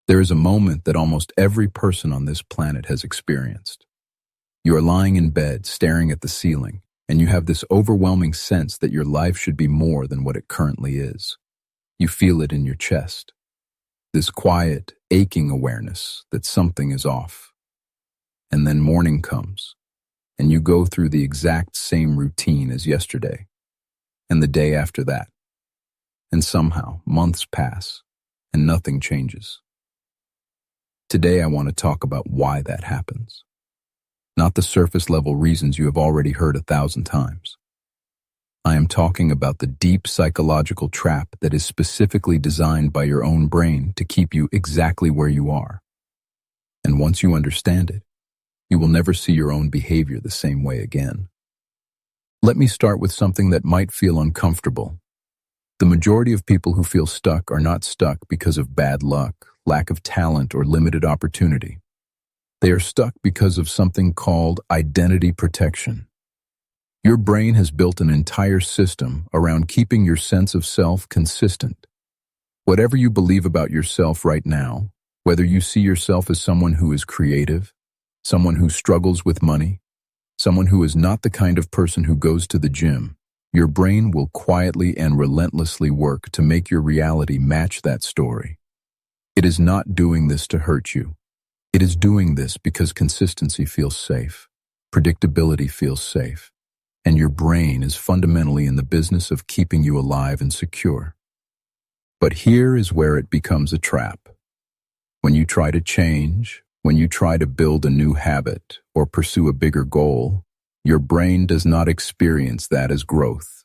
There is a moment that almost every person on this planet has experienced. You are lying in bed, staring at the ceiling, and you have this overwhelming sense that your life should be more than what it currently is. You feel it in your chest. This quiet, aching awareness that something is off. And then morning comes, and you go through the exact same routine as yesterday, and the day after that. And somehow, months pass, and nothing changes. Today I want to talk about why that happens. Not the surface-level reasons you have already heard 1,000 times. I am talking about the deep psychological trap that is specifically designed by your own brain to keep you exactly where you are. And once you understand it, you will never see your own behavior the same way again. Let me start with something that might feel uncomfortable. The majority of people who feel stuck are not stuck because of bad luck, lack of talent, or limited opportunity. They are stuck because of something called identity protection. Your brain has built an entire system around keeping your sense of self consistent. Whatever you believe about yourself right now, whether you see yourself as someone who is creative, someone who struggles with money, someone who is not the kind of person who goes to the gym, your brain will quietly and relentlessly work to make your reality match that story. It is not doing this to hurt you. It is doing this because consistency feels safe, predictability feels safe, and your brain is fundamentally in the business of keeping you alive and secure. But here is where it becomes a trap. When you try to change, when you try to build a new habit or pursue a bigger goal, your brain does not experience that as growth.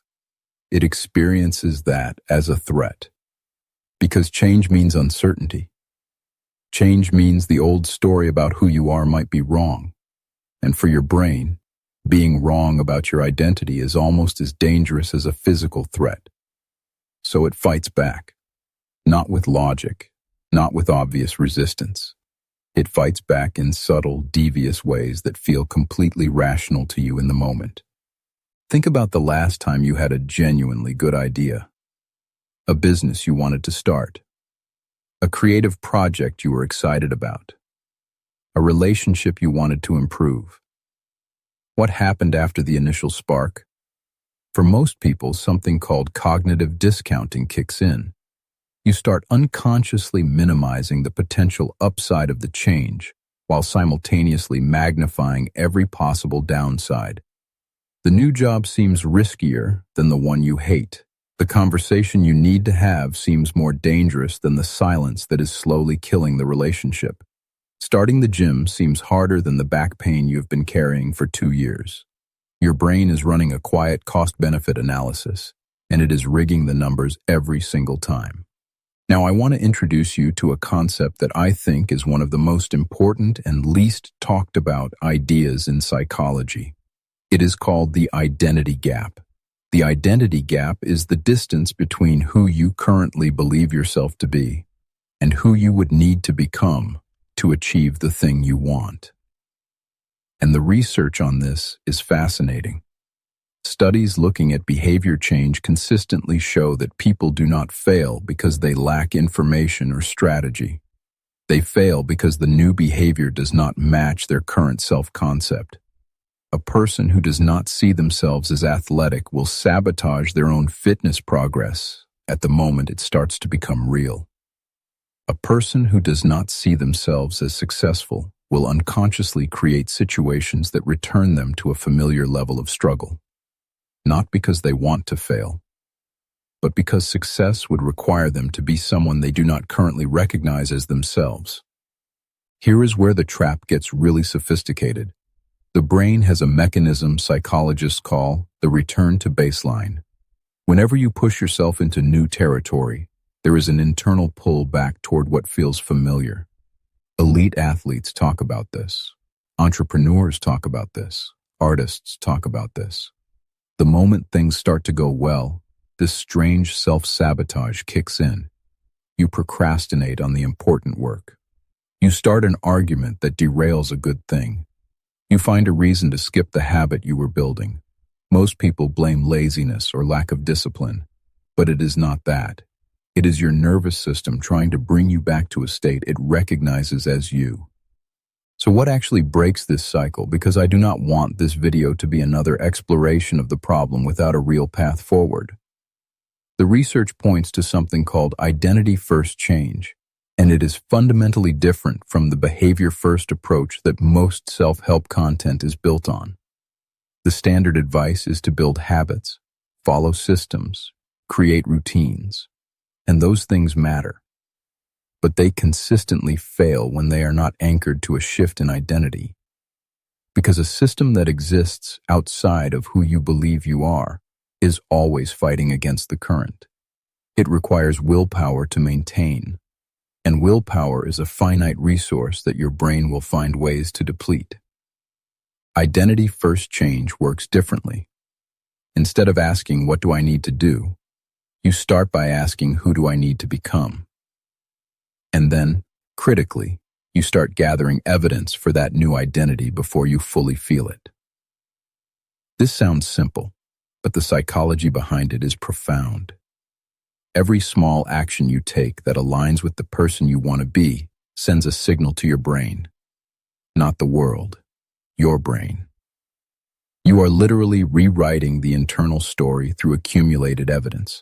It experiences that as a threat. Because change means uncertainty. Change means the old story about who you are might be wrong. And for your brain, being wrong about your identity is almost as dangerous as a physical threat. So it fights back. Not with logic, not with obvious resistance. It fights back in subtle, devious ways that feel completely rational to you in the moment. Think about the last time you had a genuinely good idea. A business you wanted to start. A creative project you were excited about. A relationship you wanted to improve. What happened after the initial spark? For most people, something called cognitive discounting kicks in. You start unconsciously minimizing the potential upside of the change while simultaneously magnifying every possible downside. The new job seems riskier than the one you hate. The conversation you need to have seems more dangerous than the silence that is slowly killing the relationship. Starting the gym seems harder than the back pain you have been carrying for 2 years. Your brain is running a quiet cost-benefit analysis, and it is rigging the numbers every single time. Now, I want to introduce you to a concept that I think is one of the most important and least talked about ideas in psychology. It is called the identity gap. The identity gap is the distance between who you currently believe yourself to be and who you would need to become to achieve the thing you want. And the research on this is fascinating. Studies looking at behavior change consistently show that people do not fail because they lack information or strategy. They fail because the new behavior does not match their current self-concept. A person who does not see themselves as athletic will sabotage their own fitness progress at the moment it starts to become real. A person who does not see themselves as successful will unconsciously create situations that return them to a familiar level of struggle. Not because they want to fail, but because success would require them to be someone they do not currently recognize as themselves. Here is where the trap gets really sophisticated. The brain has a mechanism psychologists call the return to baseline. Whenever you push yourself into new territory, there is an internal pull back toward what feels familiar. Elite athletes talk about this. Entrepreneurs talk about this. Artists talk about this. The moment things start to go well, this strange self-sabotage kicks in. You procrastinate on the important work. You start an argument that derails a good thing. You find a reason to skip the habit you were building. Most people blame laziness or lack of discipline, but it is not that. It is your nervous system trying to bring you back to a state it recognizes as you. So what actually breaks this cycle? Because I do not want this video to be another exploration of the problem without a real path forward. The research points to something called identity-first change, and it is fundamentally different from the behavior-first approach that most self-help content is built on. The standard advice is to build habits, follow systems, create routines, and those things matter. But they consistently fail when they are not anchored to a shift in identity. Because a system that exists outside of who you believe you are is always fighting against the current. It requires willpower to maintain, and willpower is a finite resource that your brain will find ways to deplete. Identity-first change works differently. Instead of asking, "What do I need to do?" you start by asking, "Who do I need to become?" And then, critically, you start gathering evidence for that new identity before you fully feel it. This sounds simple, but the psychology behind it is profound. Every small action you take that aligns with the person you want to be sends a signal to your brain. Not the world, your brain. You are literally rewriting the internal story through accumulated evidence.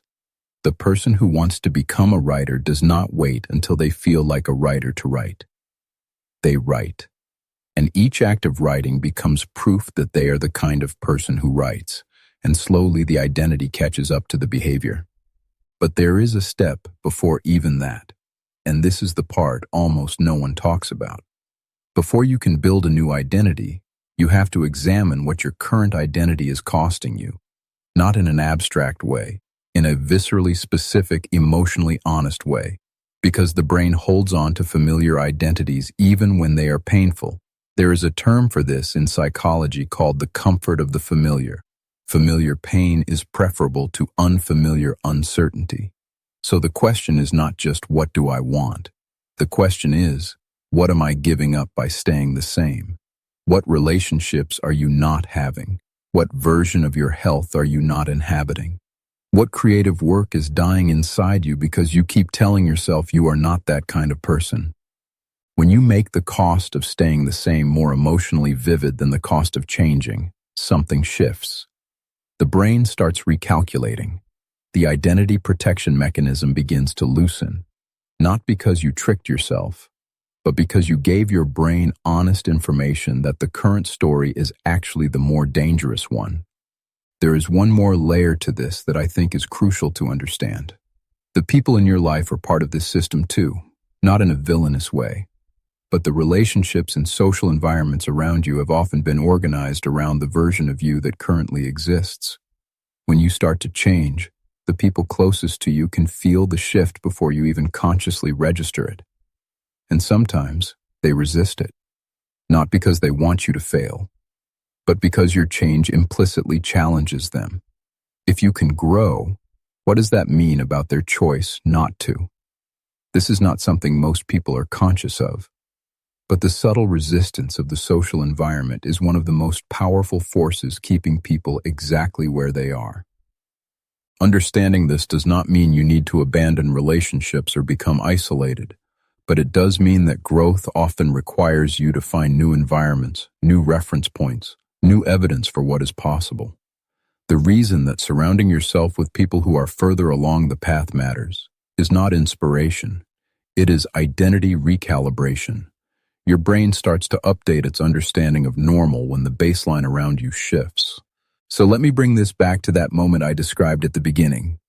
The person who wants to become a writer does not wait until they feel like a writer to write. They write. And each act of writing becomes proof that they are the kind of person who writes, and slowly the identity catches up to the behavior. But there is a step before even that, and this is the part almost no one talks about. Before you can build a new identity, you have to examine what your current identity is costing you, not in an abstract way, in a viscerally specific, emotionally honest way, because the brain holds on to familiar identities even when they are painful. There is a term for this in psychology called the comfort of the familiar. Familiar pain is preferable to unfamiliar uncertainty. So the question is not just, what do I want? The question is, what am I giving up by staying the same? What relationships are you not having? What version of your health are you not inhabiting? What creative work is dying inside you because you keep telling yourself you are not that kind of person? When you make the cost of staying the same more emotionally vivid than the cost of changing, something shifts. The brain starts recalculating. The identity protection mechanism begins to loosen, not because you tricked yourself, but because you gave your brain honest information that the current story is actually the more dangerous one. There is one more layer to this that I think is crucial to understand. The people in your life are part of this system too, not in a villainous way, but the relationships and social environments around you have often been organized around the version of you that currently exists. When you start to change, the people closest to you can feel the shift before you even consciously register it. And sometimes they resist it, not because they want you to fail, but because your change implicitly challenges them. If you can grow, what does that mean about their choice not to? This is not something most people are conscious of, but the subtle resistance of the social environment is one of the most powerful forces keeping people exactly where they are. Understanding this does not mean you need to abandon relationships or become isolated, but it does mean that growth often requires you to find new environments, new reference points, new evidence for what is possible. The reason that surrounding yourself with people who are further along the path matters is not inspiration. It is identity recalibration. Your brain starts to update its understanding of normal when the baseline around you shifts. So let me bring this back to that moment I described at the beginning.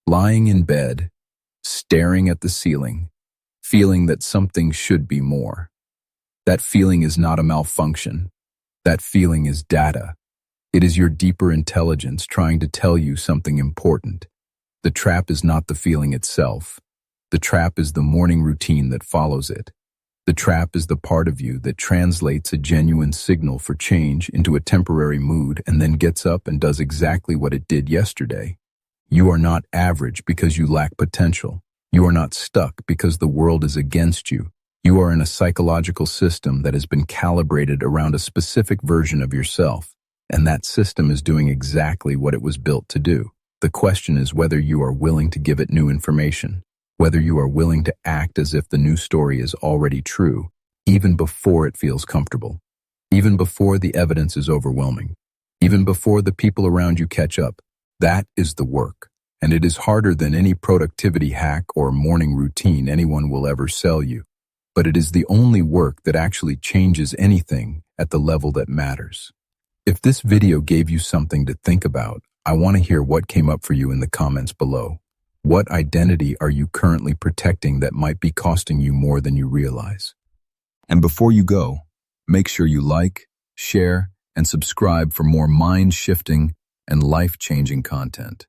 Lying in bed, staring at the ceiling, feeling that something should be more. That feeling is not a malfunction. That feeling is data. It is your deeper intelligence trying to tell you something important. The trap is not the feeling itself. The trap is the morning routine that follows it. The trap is the part of you that translates a genuine signal for change into a temporary mood and then gets up and does exactly what it did yesterday. You are not average because you lack potential. You are not stuck because the world is against you. You are in a psychological system that has been calibrated around a specific version of yourself, and that system is doing exactly what it was built to do. The question is whether you are willing to give it new information. Whether you are willing to act as if the new story is already true, even before it feels comfortable, even before the evidence is overwhelming, even before the people around you catch up, that is the work. And it is harder than any productivity hack or morning routine anyone will ever sell you. But it is the only work that actually changes anything at the level that matters. If this video gave you something to think about, I want to hear what came up for you in the comments below. What identity are you currently protecting that might be costing you more than you realize? And before you go, make sure you like, share, and subscribe for more mind-shifting and life-changing content.